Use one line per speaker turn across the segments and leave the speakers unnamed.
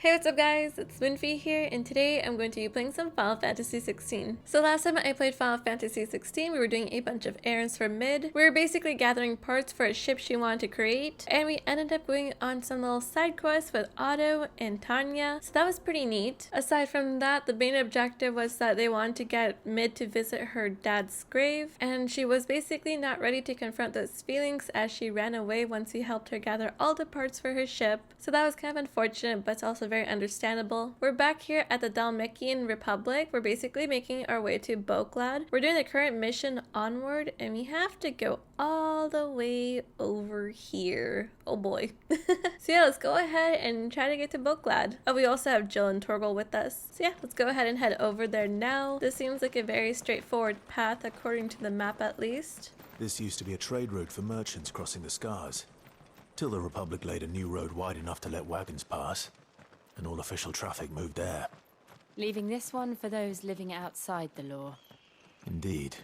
Hey, what's up guys? It's Moonfyye here, and today I'm going to be playing some Final Fantasy 16. So last time I played Final Fantasy 16, we were doing a bunch of errands for Mid. We were basically gathering parts for a ship she wanted to create, and we ended up going on some little side quests with Otto and Tanya, so that was pretty neat. Aside from that, the main objective was that they wanted to get Mid to visit her dad's grave, and she was basically not ready to confront those feelings as she ran away once we helped her gather all the parts for her ship. So that was kind of unfortunate, but it's also very understandable. We're back here at the Dalmekian Republic. We're basically making our way to Boklad. We're doing the current mission Onward, and we have to go all the way over here. Oh boy. So yeah, let's go ahead and try to get to Boklad. Oh, we also have Jill and Torgal with us. So yeah, let's go ahead and head over there now. This seems like a very straightforward path according to the map at least.
This used to be a trade route for merchants crossing the Scars, till the Republic laid a new road wide enough to let wagons pass, and all official traffic moved there.
Leaving this one for those living outside the law.
Indeed.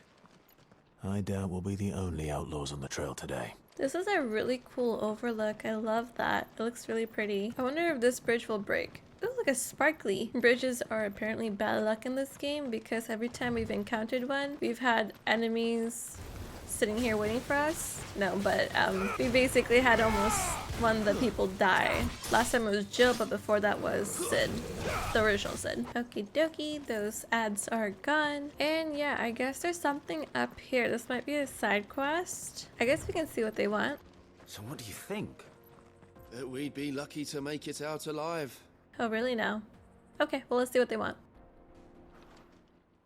I doubt we'll be the only outlaws on the trail today.
This is a really cool overlook. I love that. It looks really pretty. I wonder if this bridge will break. Ooh, look, a sparkly. Bridges are apparently bad luck in this game because every time we've encountered one, we've had enemies sitting here waiting for us. No, but we basically had almost one of the people die. Last time it was Jill, but before that was Sid, the original Sid. Okie dokie, those ads are gone. And yeah, I guess there's something up here. This might be a side quest. I guess we can see what they want.
So what do you think?
That we'd be lucky to make it out alive.
Oh, really now? Okay, well, let's see what they want.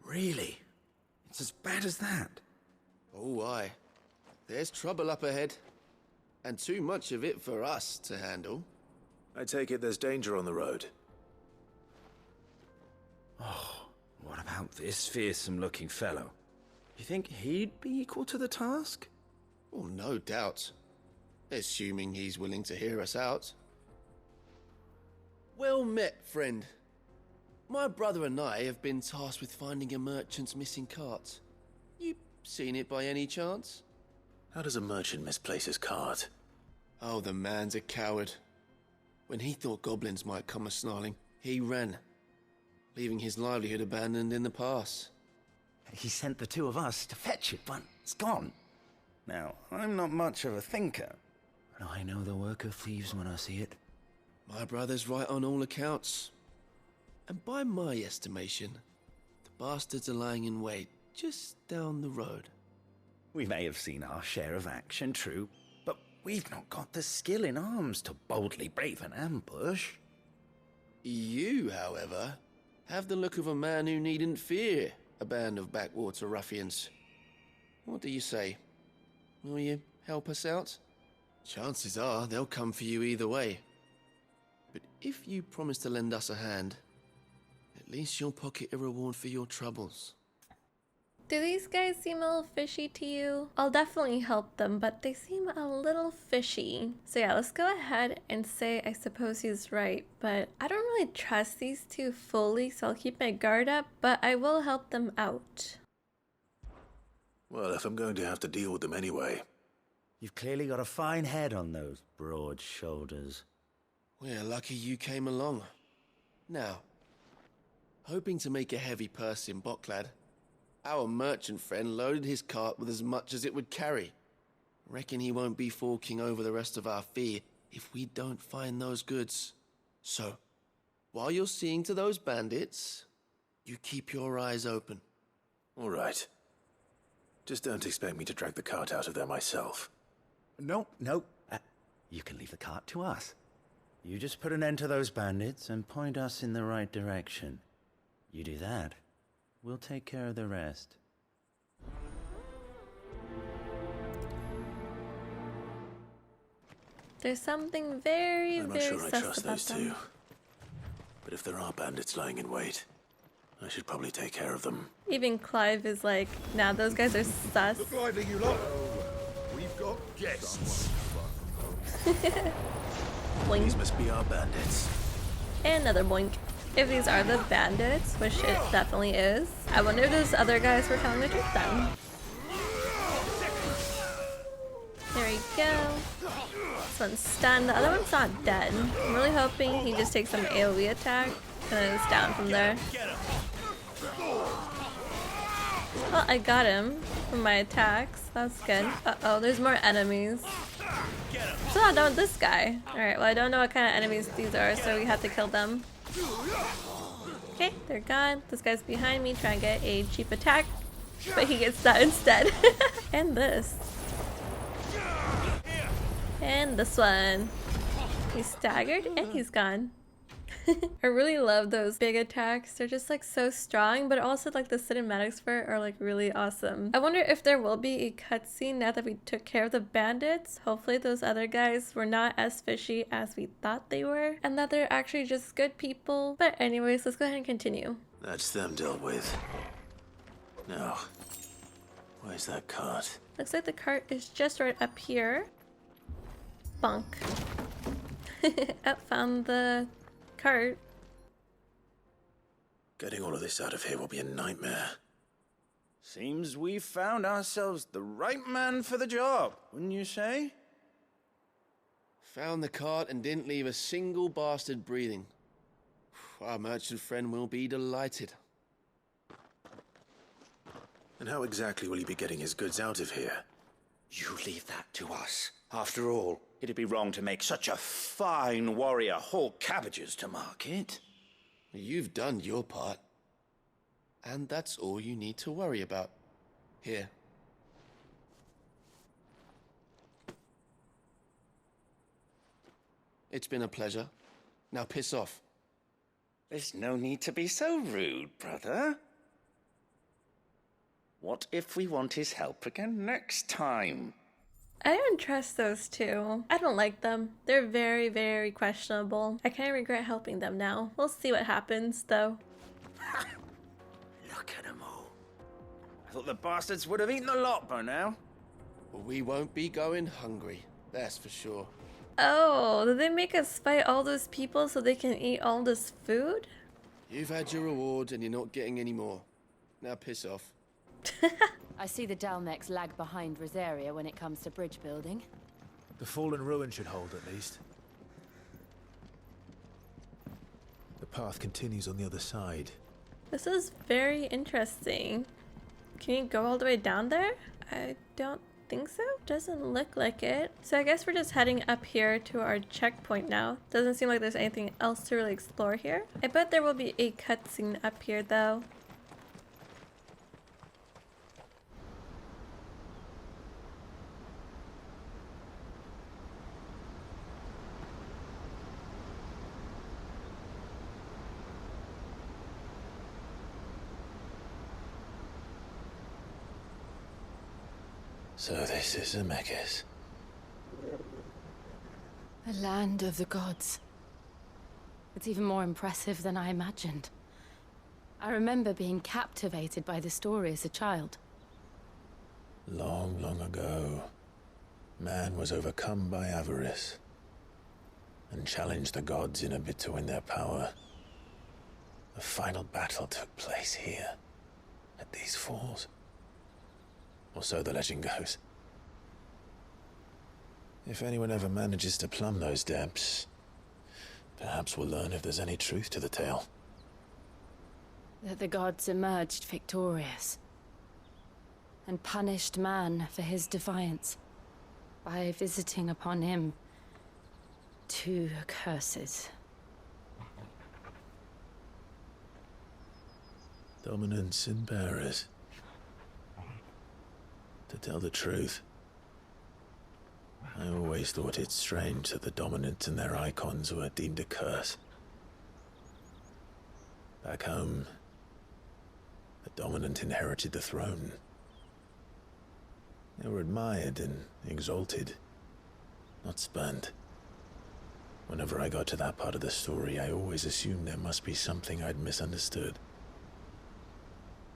Really? It's as bad as that?
Oh, aye. There's trouble up ahead. And too much of it for us to handle.
I take it there's danger on the road.
Oh, what about this fearsome-looking fellow? You think he'd be equal to the task?
Oh, no doubt. Assuming he's willing to hear us out. Well met, friend. My brother and I have been tasked with finding a merchant's missing cart. You seen it by any chance?
How does a merchant misplace his cart?
Oh, the man's a coward. When he thought goblins might come a-snarling, he ran, leaving his livelihood abandoned in the pass.
He sent the two of us to fetch it, but it's gone. Now, I'm not much of a thinker, but I know the work of thieves when I see it.
My brother's right on all accounts. And by my estimation, the bastards are lying in wait just down the road.
We may have seen our share of action, true, but we've not got the skill in arms to boldly brave an ambush.
You, however, have the look of a man who needn't fear a band of backwater ruffians. What do you say? Will you help us out? Chances are they'll come for you either way. But if you promise to lend us a hand, at least you'll pocket a reward for your troubles.
Do these guys seem a little fishy to you? I'll definitely help them, but they seem a little fishy. So yeah, let's go ahead and say I suppose he's right, but I don't really trust these two fully, so I'll keep my guard up, but I will help them out.
Well, if I'm going to have to deal with them anyway.
You've clearly got a fine head on those broad shoulders.
We're lucky you came along. Now, hoping to make a heavy purse in Boklad, our merchant friend loaded his cart with as much as it would carry. Reckon he won't be forking over the rest of our fee if we don't find those goods. So, while you're seeing to those bandits, you keep your eyes open.
All right. Just don't expect me to drag the cart out of there myself.
No. You can leave the cart to us. You just put an end to those bandits and point us in the right direction. You do that, we'll take care of the rest.
There's something very,
I'm not
very
sure I
sus
trust
about
those
them.
two. But if there are bandits lying in wait, I should probably take care of them.
Even Clive is like, nah, those guys are sus.
Look lively, you lot. We've got guests.
Boink.
These must be our bandits.
And another boink. If these are the bandits, which it definitely is, I wonder if those other guys were telling the truth then. There we go. This one's stunned. The other one's not dead. I'm really hoping he just takes some AoE attack and then it's down from there. Well, I got him from my attacks. That's good. Uh-oh, there's more enemies. So I'm done with this guy. Alright, well I don't know what kind of enemies these are, so we have to kill them. Okay, they're gone. This guy's behind me trying to get a cheap attack, but he gets that instead. And this. And this one. He's staggered and he's gone. I really love those big attacks. They're just like so strong, but also like the cinematics for it are like really awesome. I wonder if there will be a cutscene now that we took care of the bandits. Hopefully those other guys were not as fishy as we thought they were, and that they're actually just good people. But anyways, let's go ahead and continue.
That's them dealt with. Now, where's that cart?
Looks like the cart is just right up here. Bonk. Oh, found the cart.
Getting all of this out of here will be a nightmare.
Seems we've found ourselves the right man for the job, wouldn't you say?
Found the cart and didn't leave a single bastard breathing. Our merchant friend will be delighted.
And how exactly will he be getting his goods out of here?
You leave that to us. After all, it'd be wrong to make such a fine warrior haul cabbages to market.
You've done your part. And that's all you need to worry about. Here. It's been a pleasure. Now piss off.
There's no need to be so rude, brother. What if we want his help again next time?
I don't trust those two. I don't like them. They're very, very questionable. I kind of regret helping them now. We'll see what happens, though.
Look at them all. I thought the bastards would have eaten the lot by now.
We won't be going hungry, that's for sure.
Oh, did they make us fight all those people so they can eat all this food?
You've had your reward and you're not getting any more. Now piss off.
I see the Dalmex lag behind Rosaria when it comes to bridge building.
The fallen ruin should hold at least. The path continues on the other side.
This is very interesting. Can you go all the way down there? I don't think so. Doesn't look like it. So I guess we're just heading up here to our checkpoint now. Doesn't seem like there's anything else to really explore here. I bet there will be a cutscene up here though.
So this is Zemeckis.
The land of the gods. It's even more impressive than I imagined. I remember being captivated by the story as a child.
Long, long ago, man was overcome by avarice and challenged the gods in a bid to win their power. The final battle took place here, at these falls. Or so the legend goes. If anyone ever manages to plumb those depths, perhaps we'll learn if there's any truth to the tale.
That the gods emerged victorious and punished man for his defiance by visiting upon him 2 curses.
Dominance and bearers. To tell the truth, I always thought it strange that the dominant and their icons were deemed a curse. Back home, the dominant inherited the throne. They were admired and exalted, not spurned. Whenever I got to that part of the story, I always assumed there must be something I'd misunderstood.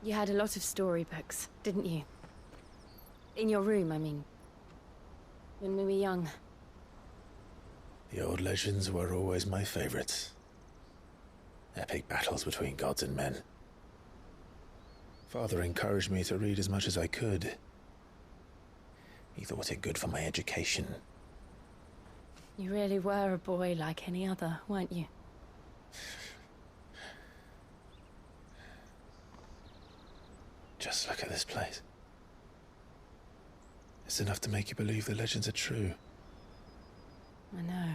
You had a lot of storybooks, didn't you? In your room, I mean. When we were young.
The old legends were always my favorites. Epic battles between gods and men. Father encouraged me to read as much as I could. He thought it good for my education.
You really were a boy like any other, weren't you?
Just look at this place. It's enough to make you believe the legends are true.
I know.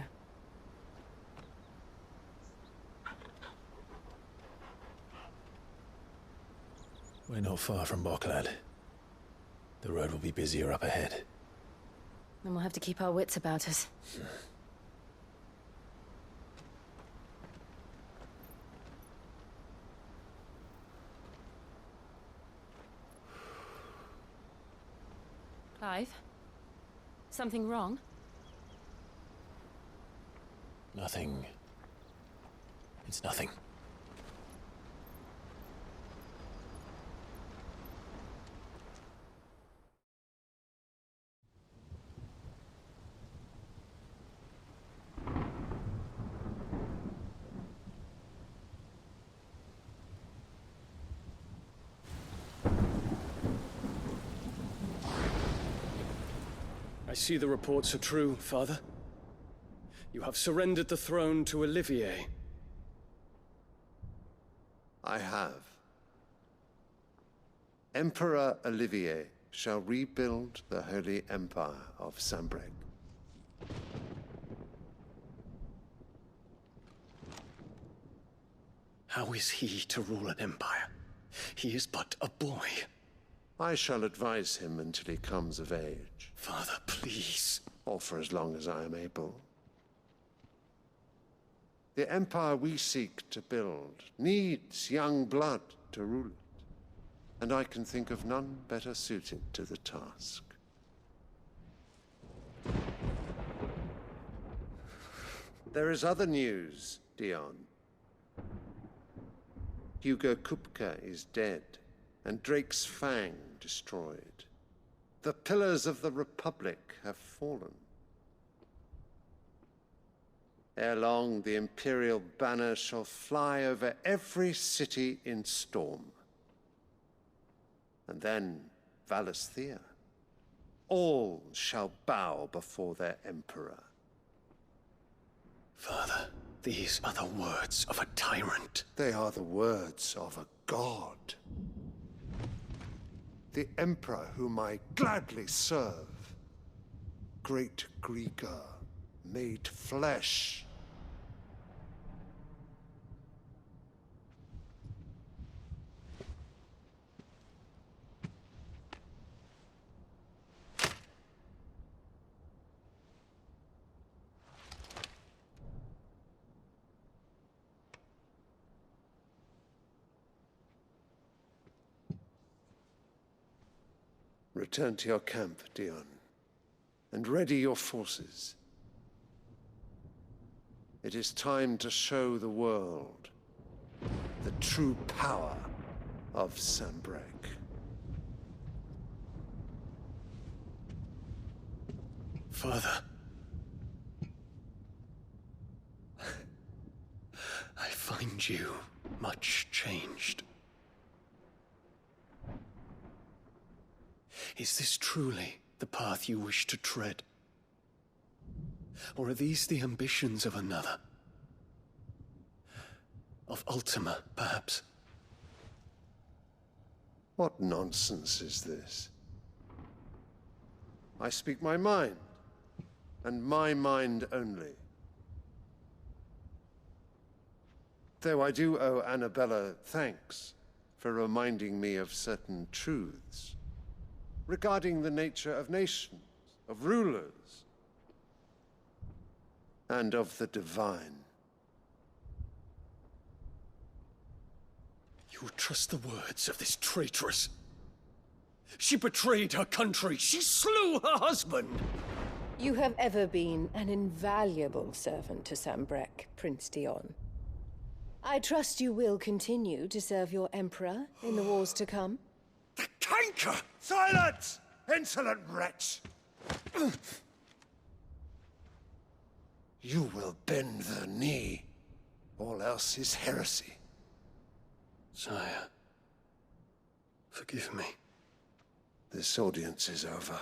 We're not far from Boklad. The road will be busier up ahead.
Then we'll have to keep our wits about us. Clive? Something wrong?
Nothing. It's nothing.
I see the reports are true, Father. You have surrendered the throne to Olivier.
I have. Emperor Olivier shall rebuild the Holy Empire of Sanbreque.
How is he to rule an empire? He is but a boy.
I shall advise him until he comes of age,
Father, please.
or for as long as I am able. The empire we seek to build needs young blood to rule it, and I can think of none better suited to the task. There is other news, Dion. Hugo Kupka is dead, and Drake's Fang destroyed. The pillars of the Republic have fallen. Ere long, the Imperial banner shall fly over every city in Storm. And then Valisthea. All shall bow before their Emperor.
Father, these are the words of a tyrant.
They are the words of a god. The Emperor whom I gladly serve. Great Greeker, made flesh. Return to your camp, Dion, and ready your forces. It is time to show the world the true power of Sanbreque.
Father. I find you much changed. Is this truly the path you wish to tread? Or are these the ambitions of another? Of Ultima, perhaps?
What nonsense is this? I speak my mind, and my mind only. Though I do owe Annabella thanks for reminding me of certain truths regarding the nature of nations, of rulers, and of the divine.
You would trust the words of this traitress? She betrayed her country. She slew her husband.
You have ever been an invaluable servant to Sanbreque, Prince Dion. I trust you will continue to serve your Emperor in the wars to come.
The canker!
Silence! Insolent wretch! You will bend the knee. All else is heresy.
Sire, forgive me.
This audience is over.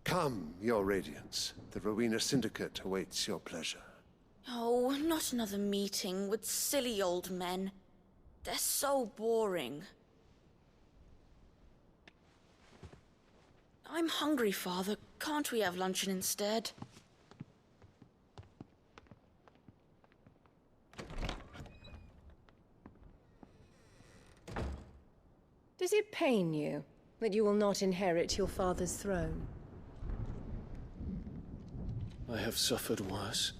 Come, Your Radiance. The Rowena Syndicate awaits your pleasure.
Oh, not another meeting with silly old men. They're so boring. I'm hungry, Father. Can't we have luncheon instead?
Does it pain you that you will not inherit your father's throne?
I have suffered worse.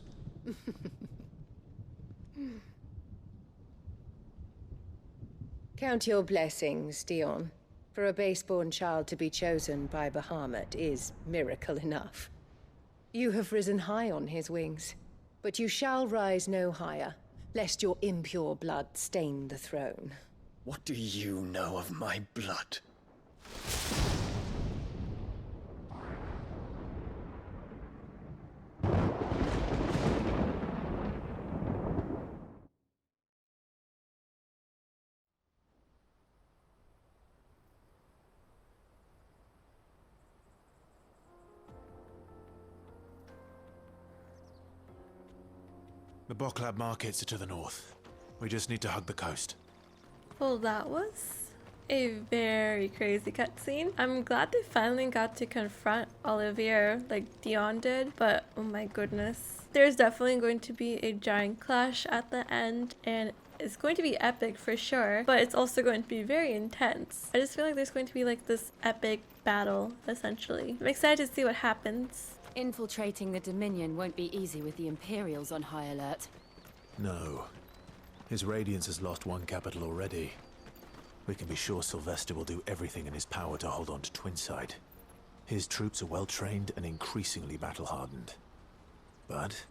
Count your blessings, Dion. For a base-born child to be chosen by Bahamut is miracle enough. You have risen high on his wings, but you shall rise no higher, lest your impure blood stain the throne.
What do you know of my blood?
The Boklab markets are to the north. We just need to hug the coast.
Well, that was a very crazy cutscene. I'm glad they finally got to confront Olivier like Dion did, but oh my goodness. There's definitely going to be a giant clash at the end, and it's going to be epic for sure, but it's also going to be very intense. I just feel like there's going to be like this epic battle, essentially. I'm excited to see what happens.
Infiltrating the Dominion won't be easy with the Imperials on high alert.
No. His Radiance has lost one capital already. We can be sure Sylvester will do everything in his power to hold on to Twinside. His troops are well trained and increasingly battle-hardened. But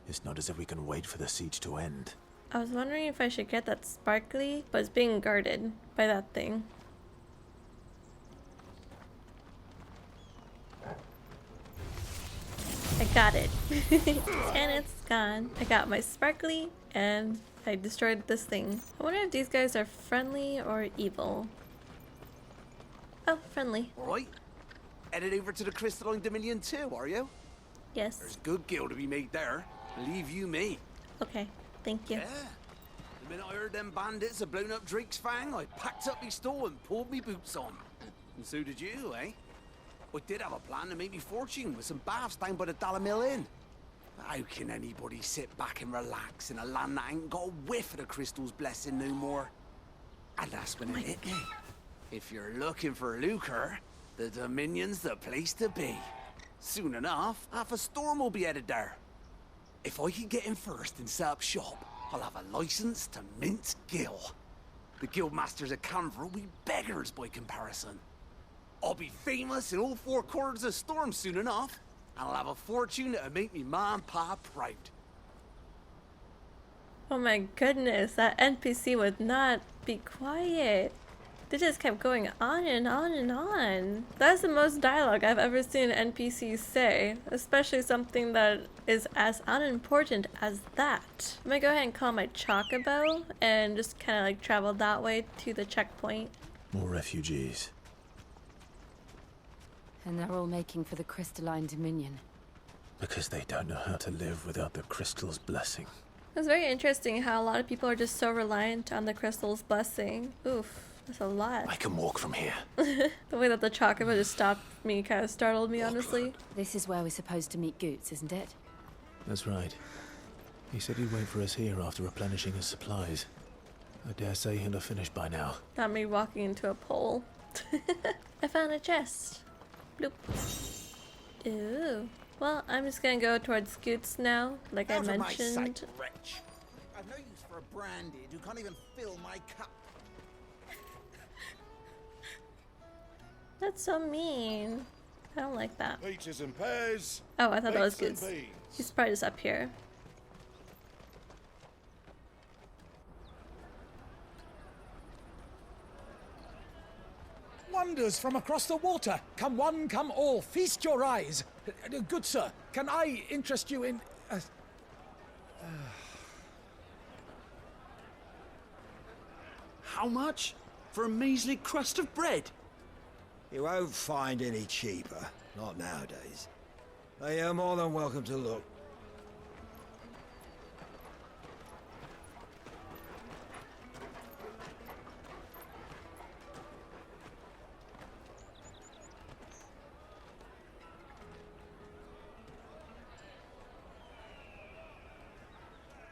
it's not as if we can wait for the siege to end.
I was wondering if I should get that sparkly, but it's being guarded by that thing. I got it. And it's gone. I got my sparkly and I destroyed this thing. I wonder if these guys are friendly or evil. Oh, friendly.
Alright. Headed over to the Crystalline Dominion too, are you?
Yes.
There's good gil to be made there. Believe you me.
Okay, thank you.
Yeah. The minute I heard them bandits had blown up Drake's Fang, I packed up me stole and pulled me boots on. And so did you, eh? I did have a plan to make me fortune with some baths down by the Dalamil Inn. How can anybody sit back and relax in a land that ain't got a whiff of the crystal's blessing no more? And that's when it hit me. If you're looking for lucre, the Dominion's the place to be. Soon enough, half a storm will be headed there. If I can get in first and set up shop, I'll have a license to mint gil. The guildmasters at Canver will be beggars by comparison. I'll be famous in all four corners of Storm soon enough, and I'll have a fortune that'll make me ma and pa proud.
Oh my goodness, that NPC would not be quiet. They just kept going on and on and on. That's the most dialogue I've ever seen an NPC say, especially something that is as unimportant as that. I'm gonna go ahead and call my Chocobo and just kind of like travel that way to the checkpoint.
More refugees.
And they're all making for the Crystalline Dominion.
Because they don't know how to live without the crystal's blessing.
It's very interesting how a lot of people are just so reliant on the crystal's blessing. Oof, that's a lot.
I can walk from here.
The way that the Chocobo just stopped me kind of startled me, honestly.
This is where we're supposed to meet Goots, isn't it?
That's right. He said he'd wait for us here after replenishing his supplies. I dare say he'll have finished by now.
Not me walking into a pole. I found a chest. Bloop. Ooh. Well, I'm just gonna go towards Goots now, like I mentioned.
Sight, wretch. I've no use for a branded who can't even fill my cup.
That's so mean. I don't like that.
Peaches and pears.
Oh, I thought that was
Bakes
Goots.
and beans.
He's probably just up here.
Wonders from across the water. Come one, come all. Feast your eyes. Good sir, can I interest you in...
How much? For a measly crust of bread?
You won't find any cheaper. Not nowadays. You're more than welcome to look.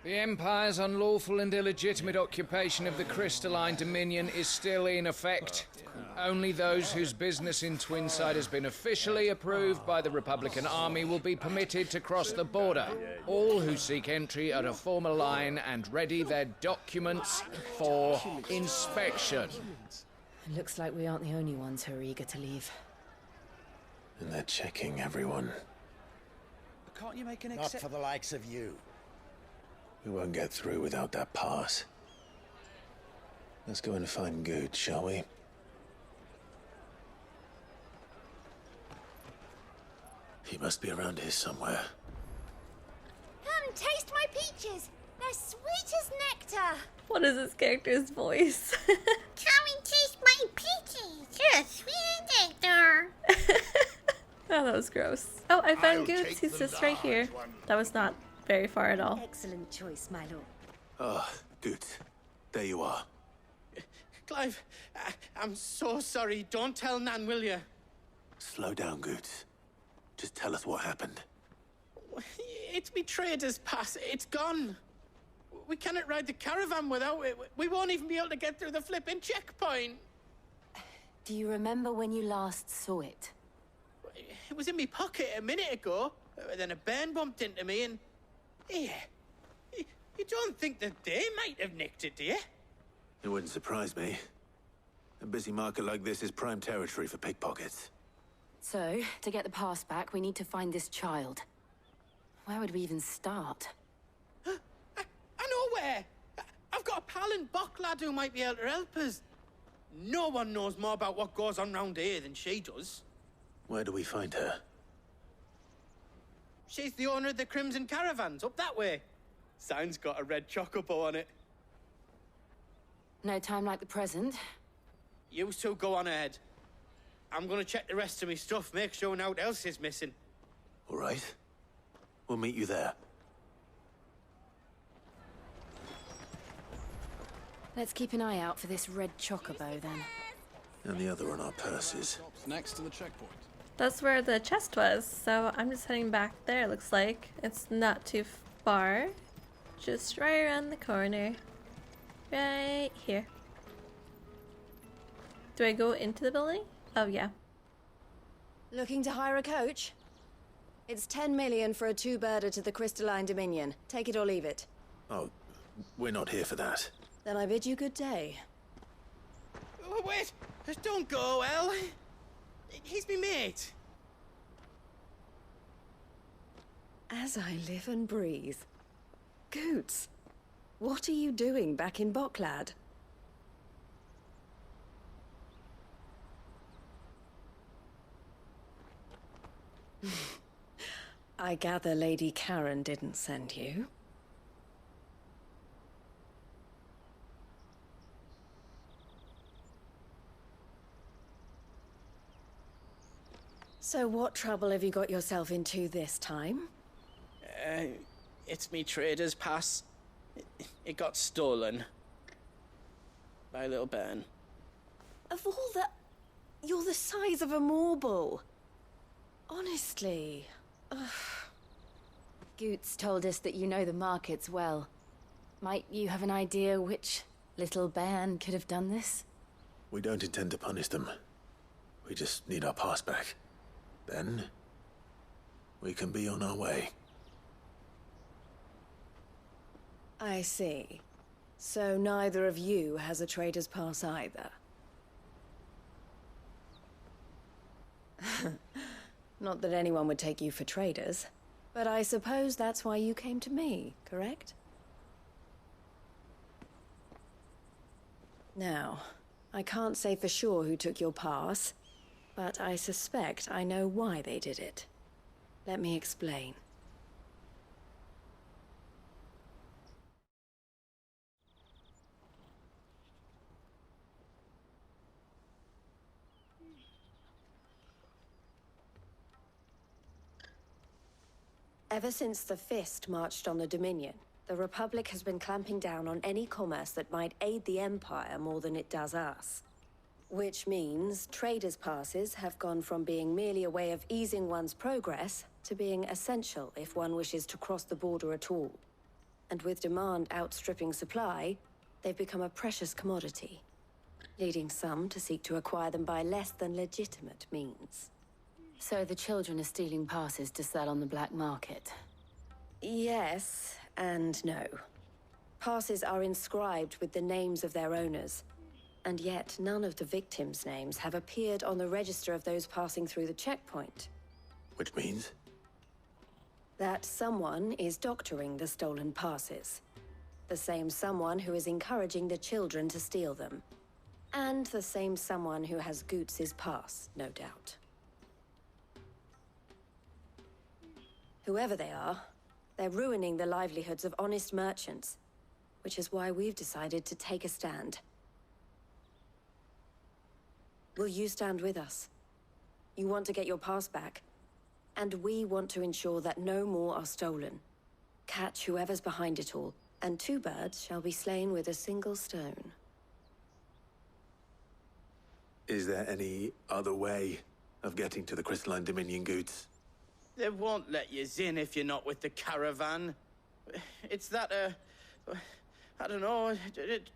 The Empire's unlawful and illegitimate occupation of the crystalline dominion is still in effect. Only those whose business in Twinside has been officially approved by the Republican Army will be permitted to cross the border. All who seek entry are to form a line and ready their documents for inspection.
Looks like we aren't the only ones who are eager to leave.
And they're checking everyone.
But can't you make an
Not for the likes of you.
We won't get through without that pass. Let's go and find Good, shall we? He must be around here somewhere.
Come, taste my peaches. They're sweet as nectar.
What is this character's voice?
Come and taste my peaches. They're sweet as nectar.
Oh, that was gross. Oh, I found Goots. He's just right here. That was not very far at all.
Excellent choice, my lord.
Ah, Good. There you are.
Clive, I'm so sorry. Don't tell Nan, will you?
Slow down, Good. Just tell us what happened.
It's me trader's pass. It's gone. We cannot ride the caravan without it. We won't even be able to get through the flipping checkpoint.
Do you remember when you last saw it?
It was in my pocket a minute ago. Then a bairn bumped into me and... Yeah. You don't think that they might have nicked it, do you?
It wouldn't surprise me. A busy market like this is prime territory for pickpockets.
So, to get the pass back, we need to find this child. Where would we even start?
I know where! I've got a pal in Bock lad who might be able to help us. No one knows more about what goes on round here than she does.
Where do we find her?
She's the owner of the Crimson Caravans, up that way. Sign's got a red chocobo on it.
No time like the present.
You two go on ahead. I'm gonna check the rest of my stuff, make sure no one else is missing.
All right. We'll meet you there.
Let's keep an eye out for this red chocobo, then.
And the other on our purses.
Next to the checkpoint.
That's where the chest was, so I'm just heading back there, looks like. It's not too far. Just right around the corner. Right here. Do I go into the building? Oh, yeah.
Looking to hire a coach? It's 10 million for a two-birder to the Crystalline Dominion. Take it or leave it.
Oh, we're not here for that.
Then I bid you good day.
Oh, wait! Don't go, El! He's me mate.
As I live and breathe. Goots, what are you doing back in Bocklad? I gather Lady Karen didn't send you. So what trouble have you got yourself into this time?
It's me trader's pass. It got stolen. By a little bairn.
Of all the... You're the size of a marble. Honestly. Ugh.
Goots told us that you know the markets well. Might you have an idea which little bairn could have done this?
We don't intend to punish them. We just need our pass back. Then, we can be on our way.
I see. So neither of you has a trader's pass either. Not that anyone would take you for traders, but I suppose that's why you came to me, correct? Now, I can't say for sure who took your pass, but I suspect I know why they did it. Let me explain.
Ever since the Fist marched on the Dominion, the Republic has been clamping down on any commerce that might aid the Empire more than it does us. Which means traders' passes have gone from being merely a way of easing one's progress to being essential if one wishes to cross the border at all. And with demand outstripping supply, they've become a precious commodity, leading some to seek to acquire them by less than legitimate means.
So the children are stealing passes to sell on the black market?
Yes, and no. Passes are inscribed with the names of their owners, and yet none of the victims' names have appeared on the register of those passing through the checkpoint.
Which means?
That someone is doctoring the stolen passes. The same someone who is encouraging the children to steal them. And the same someone who has Goots' pass, no doubt. Whoever they are, they're ruining the livelihoods of honest merchants, which is why we've decided to take a stand. Will you stand with us? You want to get your pass back, and we want to ensure that no more are stolen. Catch whoever's behind it all, and 2 birds shall be slain with a single stone.
Is there any other way of getting to the Crystalline Dominion Goots?
They won't let you in if you're not with the caravan. It's that, I don't know,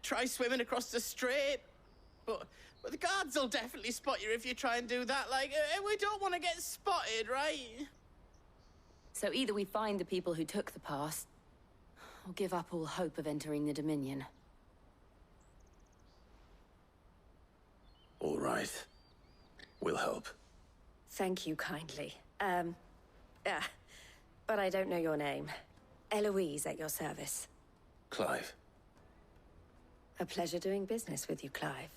try swimming across the strait. But the guards will definitely spot you if you try and do that. Like, we don't want to get spotted, right?
So either we find the people who took the pass, or give up all hope of entering the Dominion.
All right. We'll help.
Thank you kindly. But I don't know your name. Eloise at your service.
Clive.
A pleasure doing business with you, Clive.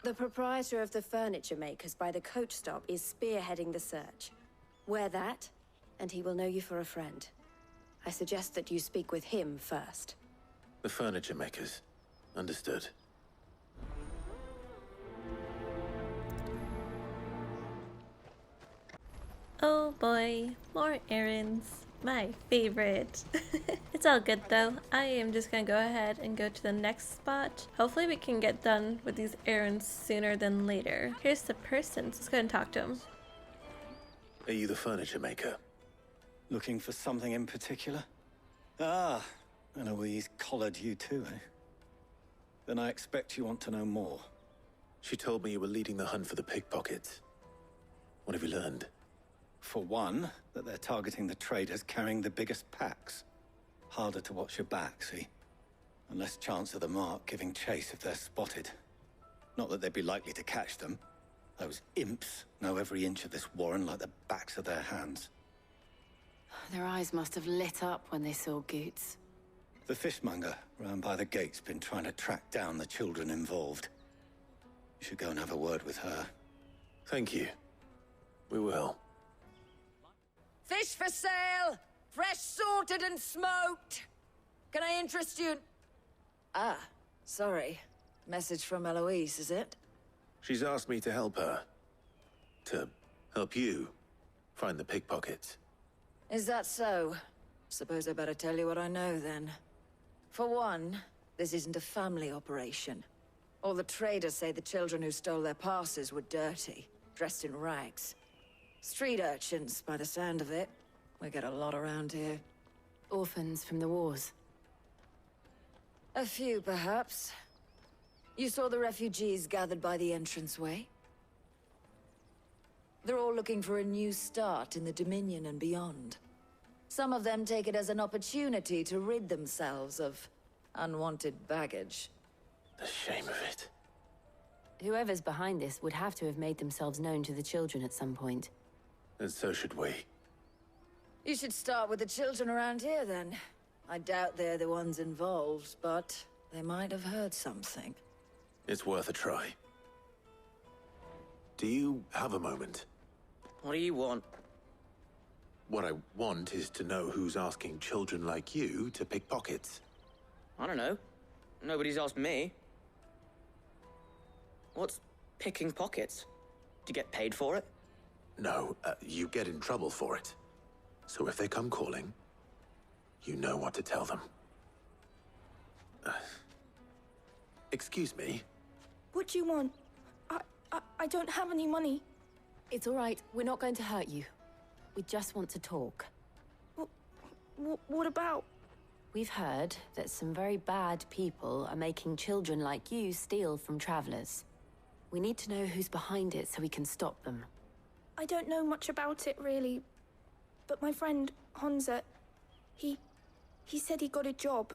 The proprietor of the furniture makers by the coach stop is spearheading the search. Wear that, and he will know you for a friend. I suggest that you speak with him first.
The furniture makers. Understood.
Oh boy, more errands. My favorite. It's all good though. I am just gonna go ahead and go to the next spot. Hopefully we can get done with these errands sooner than later. Here's the person, so let's go and talk to him.
Are you the furniture maker?
Looking for something in particular? Ah, Eloise collared you too, eh? Then I expect you want to know more.
She told me you were leading the hunt for the pickpockets. What have you learned?
For one, that they're targeting the traders carrying the biggest packs. Harder to watch your back, see? And less chance of the mark giving chase if they're spotted. Not that they'd be likely to catch them. Those imps know every inch of this warren like the backs of their hands.
Their eyes must have lit up when they saw Goots.
The fishmonger round by the gate's been trying to track down the children involved. You should go and have a word with her.
Thank you. We will.
Fish for sale! Fresh sorted and smoked! Can I interest you? Ah, sorry. Message from Eloise, is it?
She's asked me to help her. To help you find the pickpockets.
Is that so? Suppose I better tell you what I know, then. For one, this isn't a family operation. All the traders say the children who stole their passes were dirty, dressed in rags. Street urchins, by the sound of it. We get a lot around here.
Orphans from the wars.
A few, perhaps. You saw the refugees gathered by the entranceway? They're all looking for a new start in the Dominion and beyond. Some of them take it as an opportunity to rid themselves of unwanted baggage.
The shame of it.
Whoever's behind this would have to have made themselves known to the children at some point.
And so should we.
You should start with the children around here, then. I doubt they're the ones involved, but they might have heard something.
It's worth a try. Do you have a moment?
What do you want?
What I want is to know who's asking children like you to pick pockets.
I don't know. Nobody's asked me. What's picking pockets? Do you get paid for it?
No, you get in trouble for it. So if they come calling, you know what to tell them. Excuse me?
What do you want? I don't have any money.
It's all right. We're not going to hurt you. We just want to talk.
What about?
We've heard that some very bad people are making children like you steal from travelers. We need to know who's behind it so we can stop them.
I don't know much about it, really. But my friend, Hansa, he said he got a job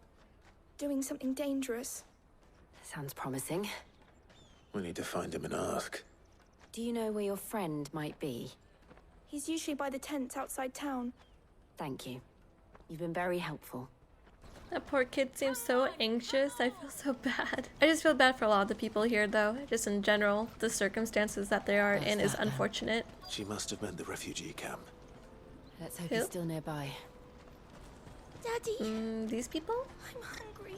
doing something dangerous.
Sounds promising.
We need to find him and ask.
Do you know where your friend might be?
He's usually by the tents outside town.
Thank you. You've been very helpful.
That poor kid seems so anxious. I feel so bad. I just feel bad for a lot of the people here, though. Just in general, the circumstances that they are in is unfortunate.
She must have meant the refugee camp.
Let's hope he's still nearby.
Daddy!
These people?
I'm hungry.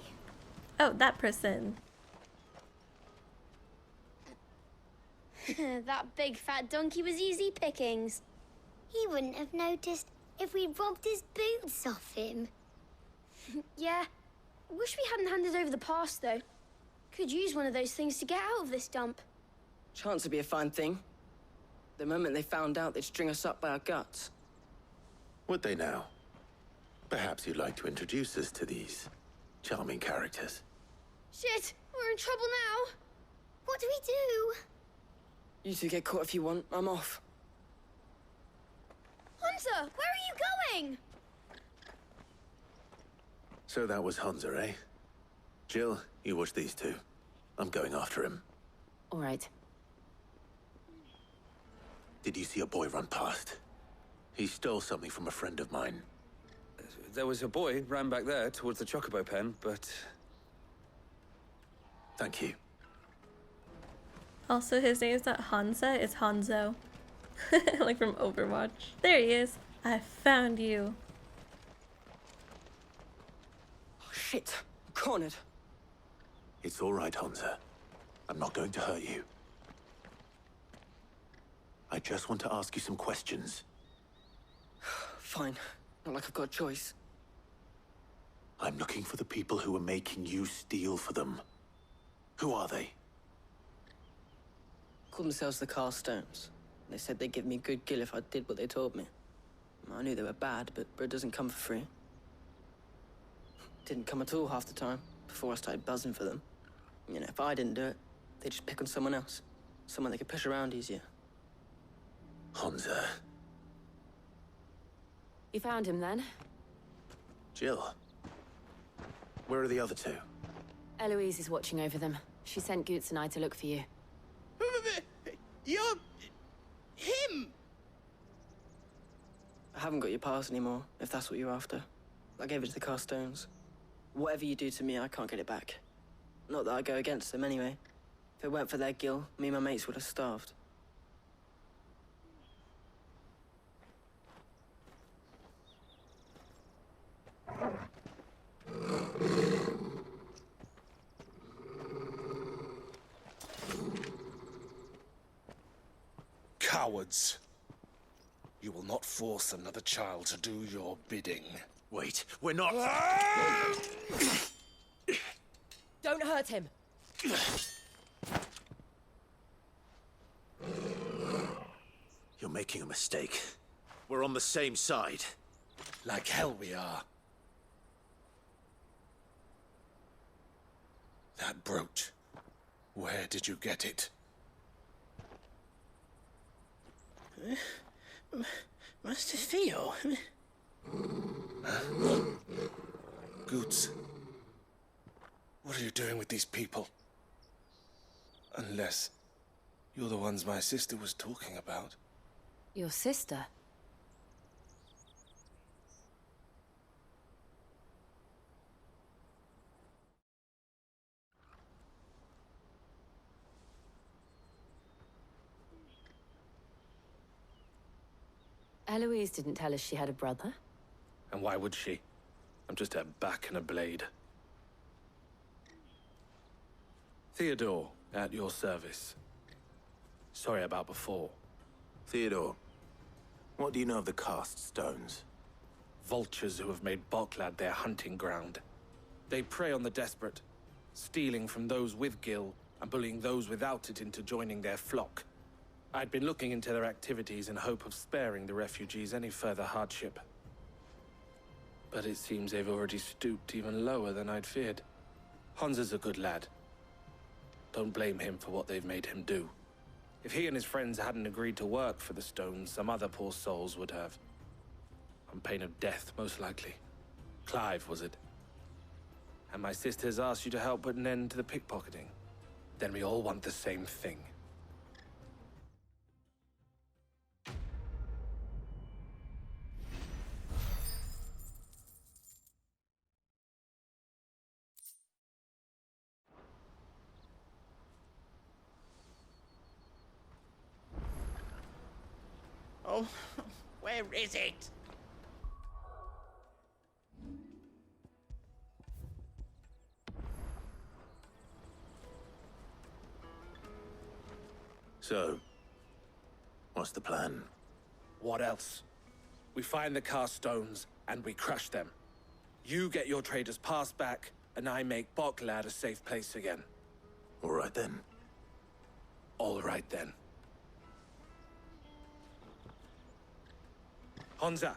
Oh, that person.
That big fat donkey was easy pickings. He wouldn't have noticed if we robbed his boots off him.
Yeah. Wish we hadn't handed over the pass, though. Could use one of those things to get out of this dump.
Chance would be a fine thing. The moment they found out, they'd string us up by our guts.
Would they now? Perhaps you'd like to introduce us to these charming characters.
Shit! We're in trouble now!
What do we do?
You two get caught if you want. I'm off.
Hunter! Where are you going?
So that was Hansa, eh? Jill, you watch these two. I'm going after him.
All right.
Did you see a boy run past? He stole something from a friend of mine.
There was a boy ran back there towards the chocobo pen, but...
Thank you.
Also, his name is not Hansa, it's Hanzo. Like from Overwatch. There he is. I found you.
Oh, shit. I'm cornered.
It's all right, Hansa. I'm not going to hurt you. I just want to ask you some questions.
Fine. Not like I've got a choice.
I'm looking for the people who are making you steal for them. Who are they?
Called themselves the Carstones. They said they'd give me good gill if I did what they told me. I knew they were bad, but bread doesn't come for free. Didn't come at all half the time, before I started buzzing for them. You know, if I didn't do it, they'd just pick on someone else. Someone they could push around easier.
Hansa.
You found him then?
Jill. Where are the other two?
Eloise is watching over them. She sent Goots and I to look for you.
You're... him!
I haven't got your pass anymore, if that's what you're after. I gave it to the Carstones. Whatever you do to me, I can't get it back. Not that I go against them anyway. If it weren't for their gill, me and my mates would have starved.
Cowards. You will not force another child to do your bidding.
Wait, we're not...
Don't hurt him.
You're making a mistake. We're on the same side.
Like hell we are. That brooch. Where did you get it?
Master Theo?
Goots. What are you doing with these people? Unless you're the ones my sister was talking about.
Your sister? Eloise didn't tell us she had a brother.
And why would she? I'm just her back and a blade. Theodore, at your service. Sorry about before.
Theodore, what do you know of the cast stones?
Vultures who have made Boklad their hunting ground. They prey on the desperate, stealing from those with gil and bullying those without it into joining their flock. I'd been looking into their activities in hope of sparing the refugees any further hardship. But it seems they've already stooped even lower than I'd feared. Hansa's a good lad. Don't blame him for what they've made him do. If he and his friends hadn't agreed to work for the stones, some other poor souls would have. On pain of death, most likely. Clive, was it? And my sisters asked you to help put an end to the pickpocketing. Then we all want the same thing.
Oh, where is it?
So, what's the plan?
What else? We find the cast stones and we crush them. You get your trader's pass back, and I make Boklad a safe place again.
All right then.
All right then. Hansa,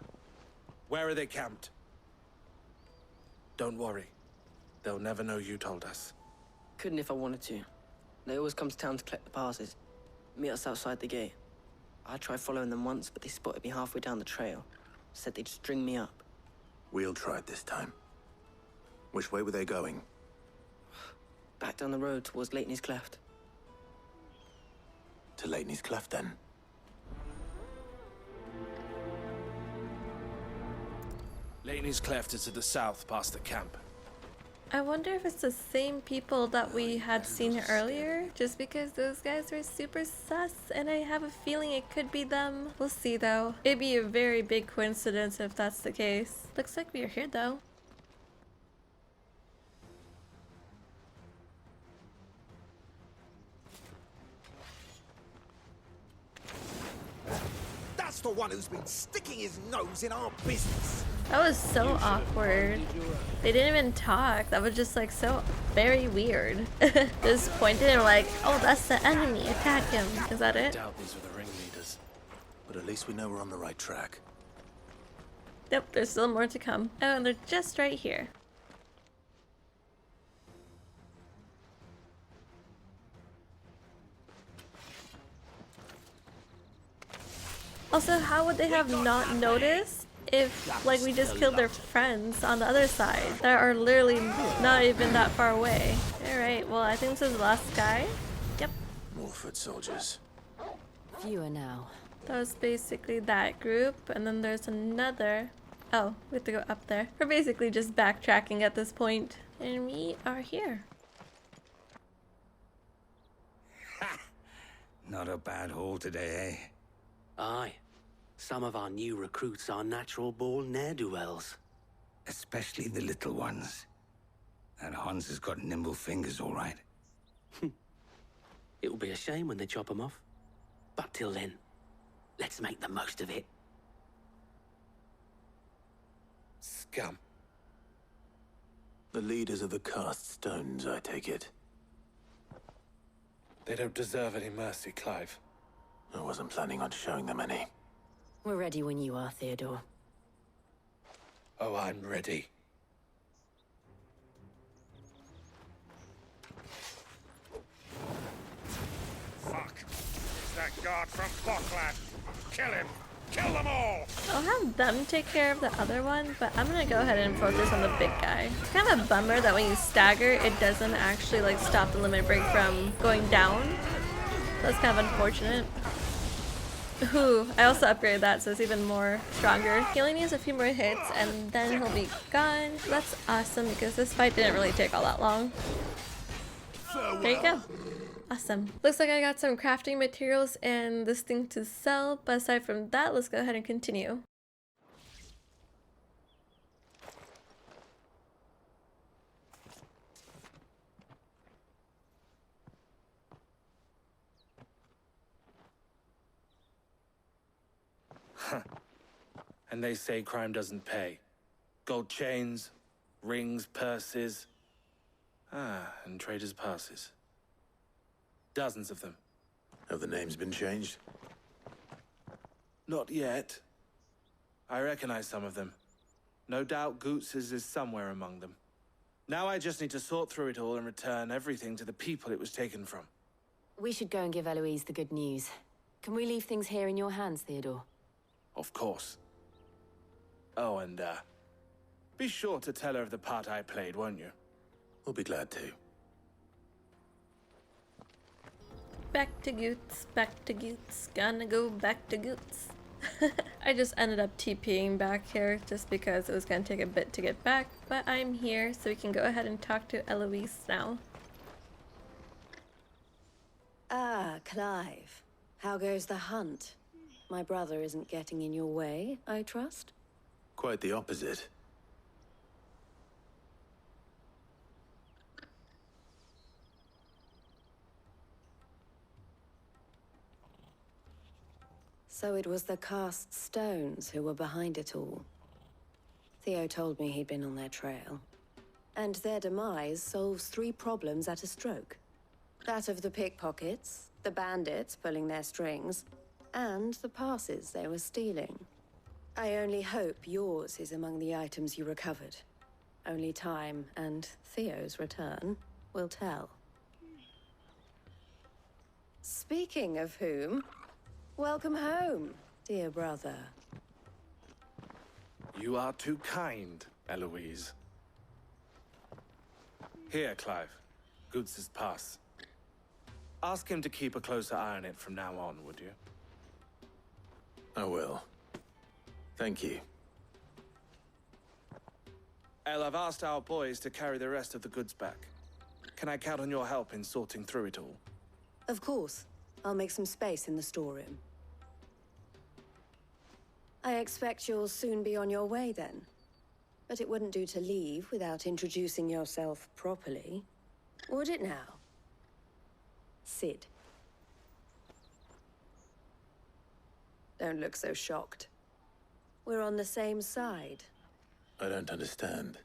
where are they camped? Don't worry. They'll never know you told us.
Couldn't if I wanted to. They always come to town to collect the passes. Meet us outside the gate. I tried following them once, but they spotted me halfway down the trail. Said they'd string me up.
We'll try it this time. Which way were they going?
Back down the road towards Leitney's Cleft.
To Leitney's Cleft, then?
Leitney's Cleft is to the south, past the camp.
I wonder if it's the same people that we had seen earlier, just because those guys were super sus, and I have a feeling it could be them. We'll see though. It'd be a very big coincidence if that's the case. Looks like we're here though.
That's the one who's been sticking his nose in our business.
That was so awkward. They didn't even talk. That was just like so very weird. Just pointed and like, oh, that's the enemy. Attack him. Is that
I
it?
doubt these were the ringleaders.
But at least we know we're on the right track.
Nope, there's still more to come. Oh, and they're just right here. Also, how would they have not noticed if, like, we just killed their friends on the other side that are literally not even that far away? Alright, well, I think this is the last guy. Yep.
More foot soldiers.
Fewer now.
That was basically that group, and then there's another. Oh, we have to go up there. We're basically just backtracking at this point. And we are here.
Not a bad haul today, eh?
Aye. Some of our new recruits are natural-born ne'er-do-wells.
Especially the little ones. And Hans has got nimble fingers, all right.
It will be a shame when they chop them off. But till then, let's make the most of it.
Scum.
The leaders of the cast stones, I take it.
They don't deserve any mercy, Clive.
I wasn't planning on showing them any.
We're ready when you are, Theodore.
Oh, I'm ready.
Fuck. It's that guard from Boklad. Kill him. Kill them all!
I'll have them take care of the other one, but I'm gonna go ahead and focus on the big guy. It's kind of a bummer that when you stagger, it doesn't actually like stop the limit break from going down. That's kind of unfortunate. Ooh, I also upgraded that so it's even more stronger. He only needs a few more hits and then he'll be gone. That's awesome because this fight didn't really take all that long. There you go. Awesome. Looks like I got some crafting materials and this thing to sell, but aside from that, let's go ahead and continue.
And they say crime doesn't pay. Gold chains, rings, purses. And traders' passes. Dozens of them.
Have the names been changed?
Not yet. I recognize some of them. No doubt Goots's is somewhere among them. Now I just need to sort through it all and return everything to the people it was taken from.
We should go and give Eloise the good news. Can we leave things here in your hands, Theodore?
Of course. Oh, and, be sure to tell her of the part I played, won't you?
We'll be glad to.
Back to Goots, gonna go back to Goots. I just ended up TPing back here just because it was gonna take a bit to get back, but I'm here so we can go ahead and talk to Eloise now.
Ah, Clive. How goes the hunt? My brother isn't getting in your way, I trust?
Quite the opposite.
So it was the cast stones who were behind it all. Theo told me he'd been on their trail. And their demise solves 3 problems at a stroke. That of the pickpockets, the bandits pulling their strings, and the passes they were stealing. I only hope yours is among the items you recovered. Only time and Theo's return will tell. Speaking of whom, welcome home, dear brother.
You are too kind, Eloise. Here, Clive. Goots's pass. Ask him to keep a closer eye on it from now on, would you?
I will. Thank you.
El, I've asked our boys to carry the rest of the goods back. Can I count on your help in sorting through it all?
Of course. I'll make some space in the storeroom. I expect you'll soon be on your way then. But it wouldn't do to leave without introducing yourself properly. Would it now? Sid. Don't look so shocked. We're on the same side.
I don't understand.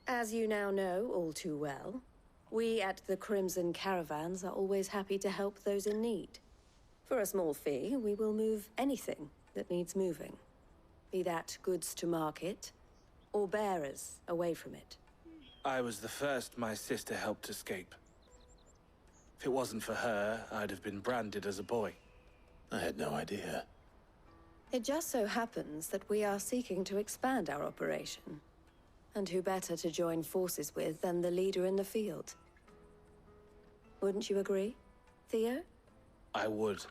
As you now know all too well, we at the Crimson Caravans are always happy to help those in need. For a small fee, we will move anything that needs moving. Be that goods to market, or bearers away from it.
I was the first my sister helped escape. If it wasn't for her, I'd have been branded as a boy.
I had no idea.
It just so happens that we are seeking to expand our operation. And who better to join forces with than the leader in the field? Wouldn't you agree, Theo?
I would.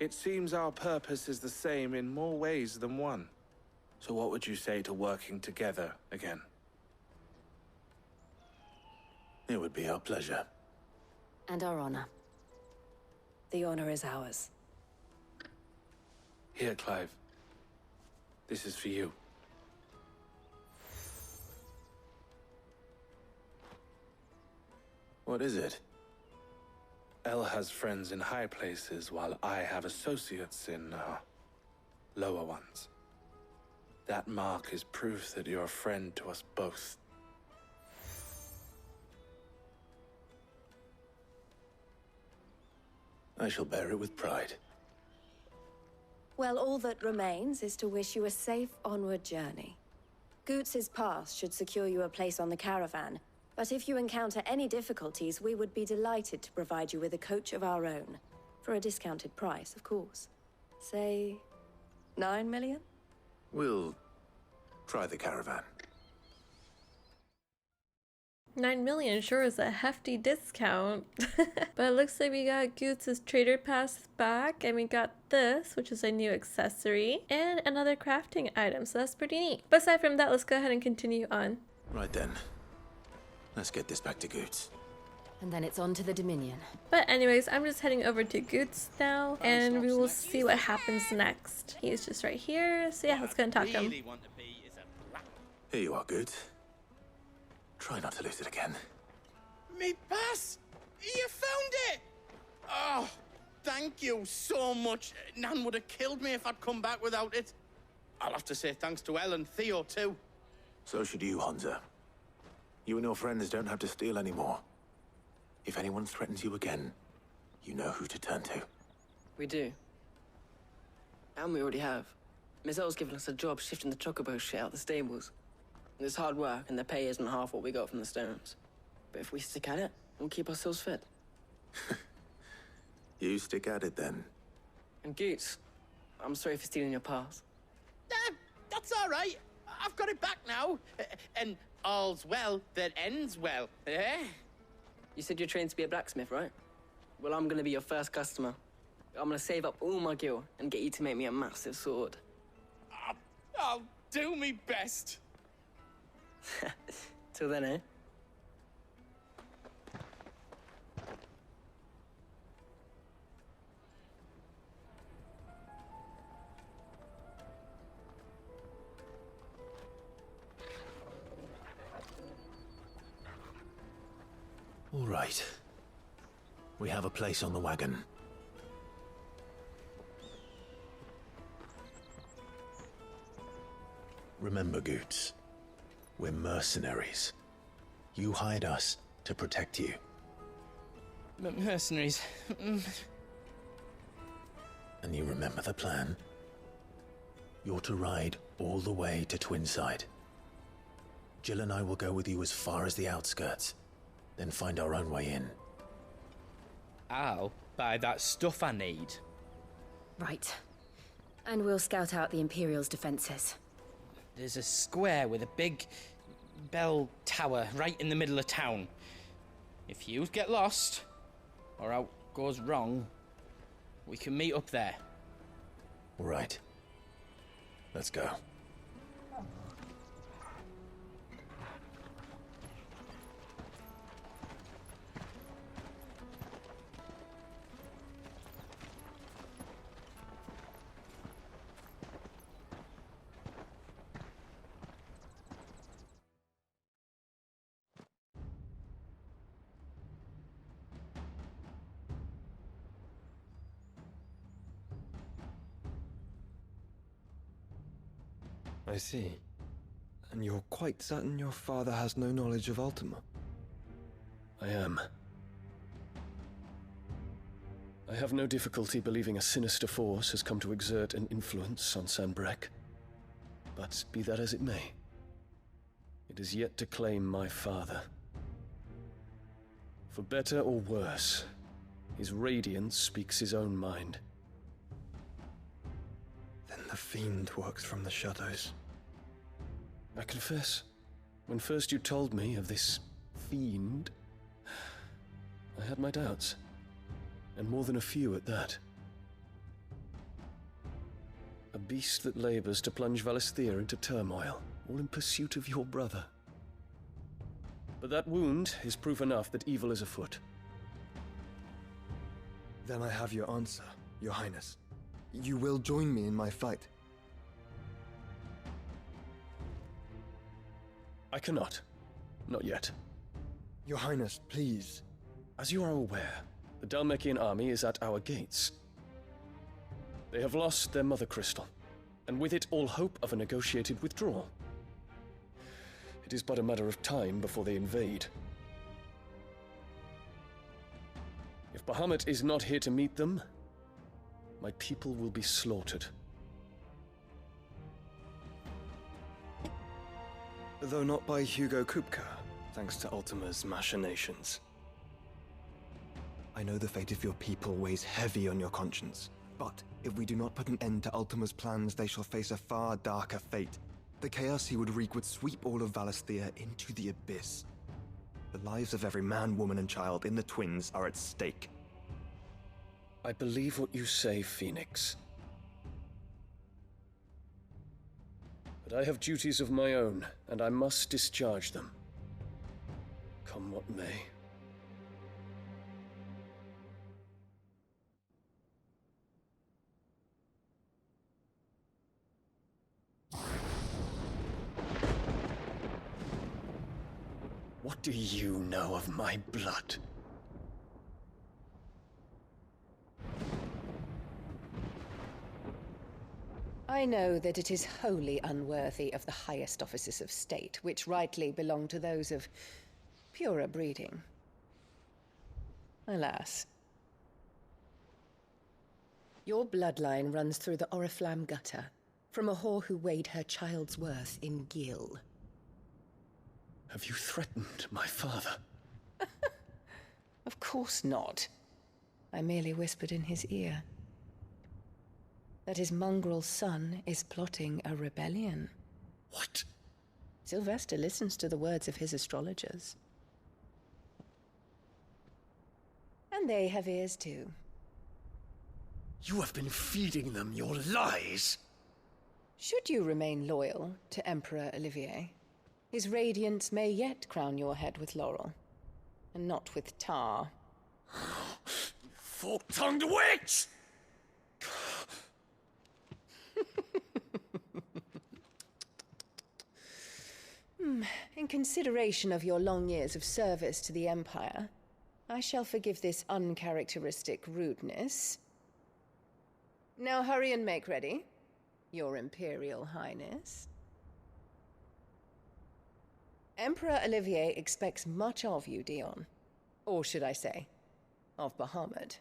It seems our purpose is the same in more ways than one. So what would you say to working together again?
It would be our pleasure.
And our honor.
The honor is ours.
Here, Clive. This is for you.
What is it?
El has friends in high places, while I have associates in, lower ones. That mark is proof that you're a friend to us both.
I shall bear it with pride.
Well, all that remains is to wish you a safe onward journey. Goots's pass should secure you a place on the caravan, but if you encounter any difficulties, we would be delighted to provide you with a coach of our own. For a discounted price, of course. Say, 9 million?
We'll try the caravan.
9 million sure is a hefty discount. But it looks like we got Goots' trader pass back, and we got this, which is a new accessory, and another crafting item, so that's pretty neat. But aside from that, let's go ahead and continue on.
Right then. Let's get this back to Goots.
And then it's on to the Dominion.
But anyways, I'm just heading over to Goots now, and we will see what happens next. He is just right here, so yeah, let's go and talk to him.
Here you are, Good. Try not to lose it again.
Me pass! You found it! Oh, thank you so much. Nan would have killed me if I'd come back without it. I'll have to say thanks to Elle and Theo too.
So should you, Hansa. You and your friends don't have to steal anymore. If anyone threatens you again, you know who to turn to.
We do. And we already have. Miss L's given us a job shifting the chocobo shit out the stables. It's hard work, and the pay isn't half what we got from the stones. But if we stick at it, we'll keep ourselves fit.
You stick at it, then.
And Goots, I'm sorry for stealing your pass.
That's all right. I've got it back now. And all's well that ends well, eh?
You said you're trained to be a blacksmith, right? Well, I'm gonna be your first customer. I'm gonna save up all my gil and get you to make me a massive sword.
I'll do me best.
Till then, eh?
All right. We have a place on the wagon. Remember, Goots, we're mercenaries. You hired us to protect you.
Mercenaries.
And you remember the plan? You're to ride all the way to Twinside. Jill and I will go with you as far as the outskirts, then find our own way in.
I'll buy that stuff I need.
Right. And we'll scout out the Imperial's defenses.
There's a square with a big bell tower right in the middle of town. If you get lost, or out goes wrong, we can meet up there.
All right. Let's go.
I see. And you're quite certain your father has no knowledge of Ultima?
I am. I have no difficulty believing a sinister force has come to exert an influence on Sanbreque. But be that as it may, it is yet to claim my father. For better or worse, his radiance speaks his own mind.
Then the fiend works from the shadows.
I confess, when first you told me of this fiend, I had my doubts, and more than a few at that. A beast that labors to plunge Valisthea into turmoil, all in pursuit of your brother. But that wound is proof enough that evil is afoot.
Then I have your answer, Your Highness. You will join me in my fight.
I cannot. Not yet.
Your Highness, please.
As you are aware, the Dhalmekian army is at our gates. They have lost their mother crystal, and with it all hope of a negotiated withdrawal. It is but a matter of time before they invade. If Bahamut is not here to meet them, my people will be slaughtered.
Though not by Hugo Kupka, thanks to Ultima's machinations. I know the fate of your people weighs heavy on your conscience, but if we do not put an end to Ultima's plans, they shall face a far darker fate. The chaos he would wreak would sweep all of Valisthea into the abyss. The lives of every man, woman, and child in the Twins are at stake.
I believe what you say, Phoenix. But I have duties of my own, and I must discharge them. Come what may. What do you know of my blood?
I know that it is wholly unworthy of the highest offices of state, which rightly belong to those of purer breeding. Alas. Your bloodline runs through the Oriflamme gutter, from a whore who weighed her child's worth in gil.
Have you threatened my father?
Of course not. I merely whispered in his ear that his mongrel son is plotting a rebellion.
What?
Sylvester listens to the words of his astrologers. And they have ears too.
You have been feeding them your lies!
Should you remain loyal to Emperor Olivier, his radiance may yet crown your head with laurel, and not with tar.
Fork-tongued witch!
In consideration of your long years of service to the Empire, I shall forgive this uncharacteristic rudeness. Now hurry and make ready, Your Imperial Highness. Emperor Olivier expects much of you, Dion. Or should I say, of Bahamut.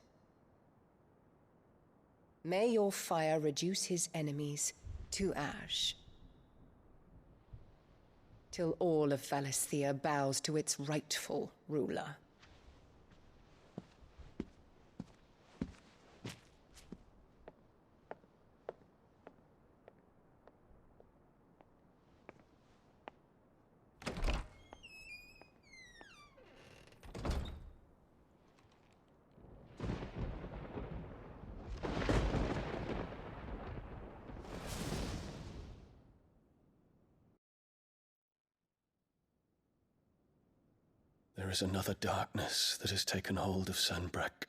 May your fire reduce his enemies to ash, till all of Valisthea bows to its rightful ruler.
There is another darkness that has taken hold of Sanbreque.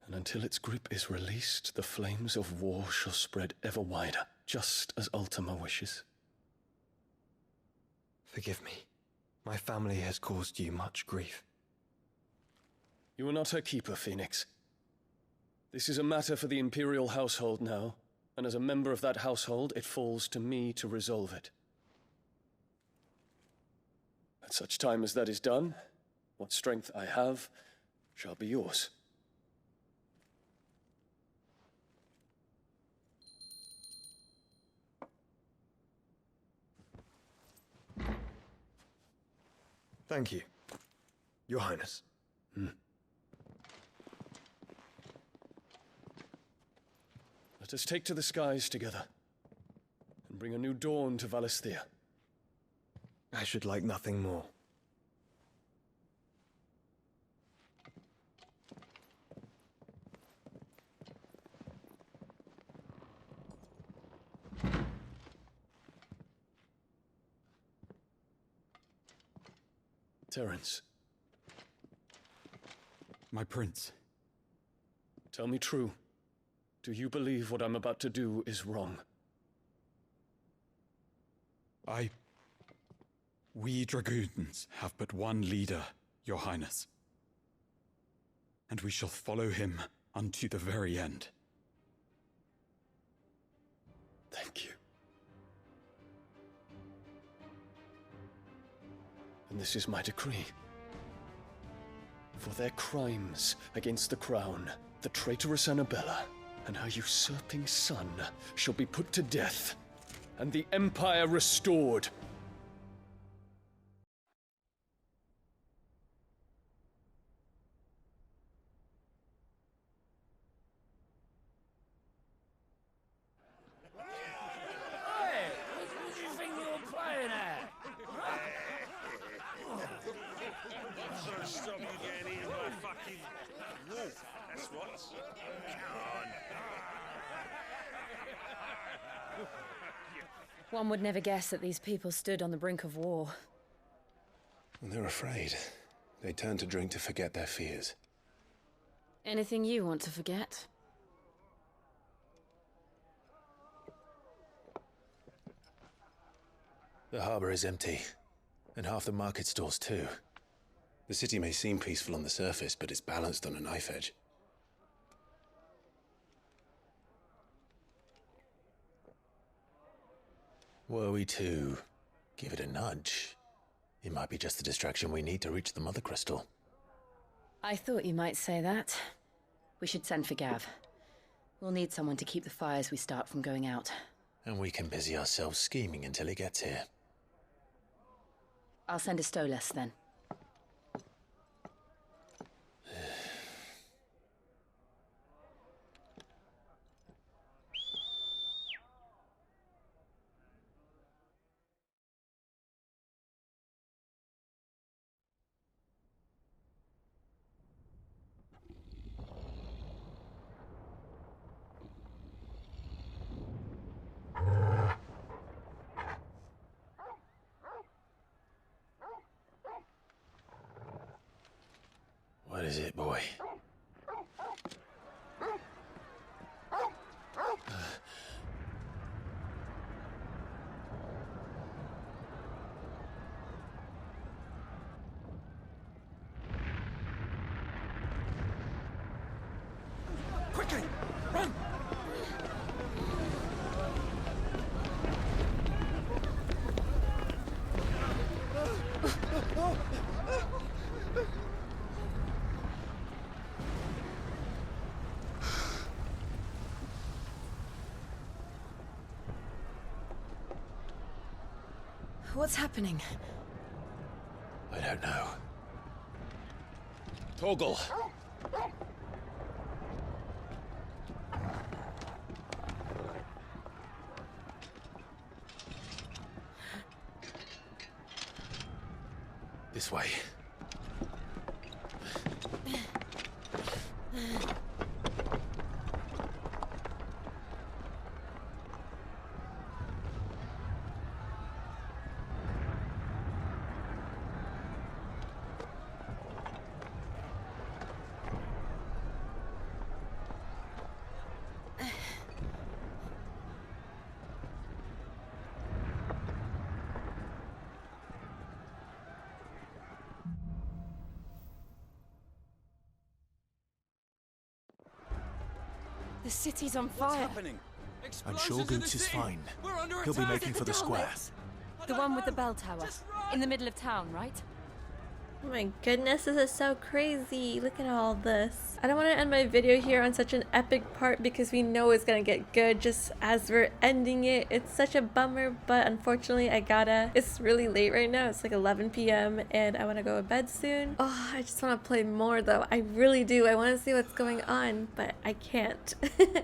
And until its grip is released, the flames of war shall spread ever wider, just as Ultima wishes.
Forgive me. My family has caused you much grief.
You are not her keeper, Phoenix. This is a matter for the Imperial household now, and as a member of that household, it falls to me to resolve it. At such time as that is done, what strength I have shall be yours.
Thank you, Your Highness.
Let us take to the skies together, and bring a new dawn to Valisthea.
I should like nothing more.
Terence.
My prince.
Tell me true. Do you believe what I'm about to do is wrong?
We dragoons have but one leader, Your Highness. And we shall follow him unto the very end.
Thank you. And this is my decree. For their crimes against the crown, the traitorous Annabella and her usurping son shall be put to death, and the Empire restored.
Hey, what do you think you're playing at? I'm trying to stop you getting eaten by fucking wolf. That's what. Come on.
One would never guess that these people stood on the brink of war.
And they're afraid. They turn to drink to forget their fears.
Anything you want to forget?
The harbor is empty. And half the market stalls too. The city may seem peaceful on the surface, but it's balanced on a knife edge. Were we to give it a nudge, it might be just the distraction we need to reach the Mother Crystal.
I thought you might say that. We should send for Gav. We'll need someone to keep the fires we start from going out.
And we can busy ourselves scheming until he gets here.
I'll send a Stolas then.
What is it, boy?
Quickly! Run!
What's happening?
I don't know. Torgal! This way.
The city's on fire.
What's happening?
I'm sure Goots is fine. He'll be making for the square.
The one with the bell tower. In the middle of town, right?
Oh my goodness, this is so crazy. Look at all this. I don't want to end my video here on such an epic part because we know it's gonna get good just as we're ending it. It's such a bummer, but unfortunately it's really late right now. It's like 11 p.m. and I want to go to bed soon. Oh, I just want to play more though. I really do. I want to see what's going on, but I can't.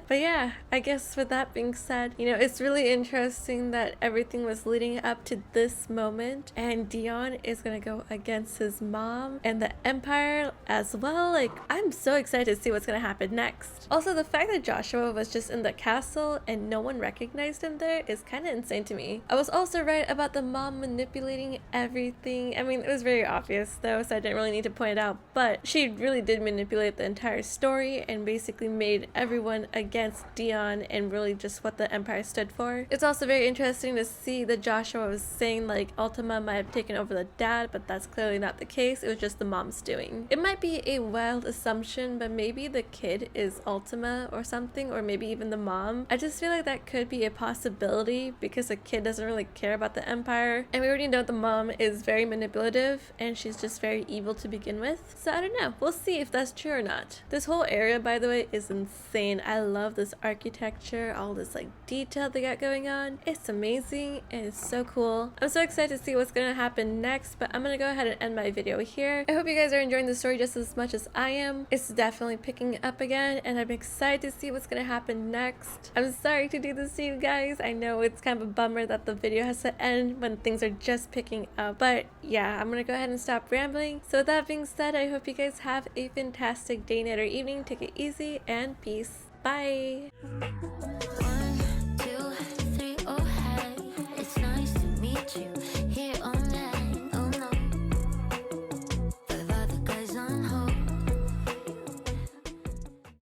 But yeah, I guess with that being said, you know, it's really interesting that everything was leading up to this moment and Dion is gonna go against his mom and the Empire as well. Like, I'm so excited to see what's gonna happen next. Also, the fact that Joshua was just in the castle and no one recognized him there is kind of insane to me. I was also right about the mom manipulating everything. I mean, it was very obvious though, so I didn't really need to point it out, but she really did manipulate the entire story and basically made everyone against Dion and really just what the Empire stood for. It's also very interesting to see that Joshua was saying like Ultima might have taken over the dad, but that's clearly not the case. It was just the mom's doing. It might be a wild assumption, but maybe the kid is Ultima or something, or maybe even the mom. I just feel like that could be a possibility because the kid doesn't really care about the Empire, and we already know the mom is very manipulative and she's just very evil to begin with. So I don't know, we'll see if that's true or not. This whole area, by the way, is insane. I love this architecture, all this like detail they got going on. It's amazing and it's so cool. I'm so excited to see what's gonna happen next, but I'm gonna go ahead and end my video here. I hope you guys are enjoying the story just as much as I am. It's definitely picking up again and I'm excited to see what's gonna happen next. I'm sorry to do this to you guys. I know it's kind of a bummer that the video has to end when things are just picking up, but yeah, I'm gonna go ahead and stop rambling. So with that being said, I hope you guys have a fantastic day, night, or evening. Take it easy and peace. Bye.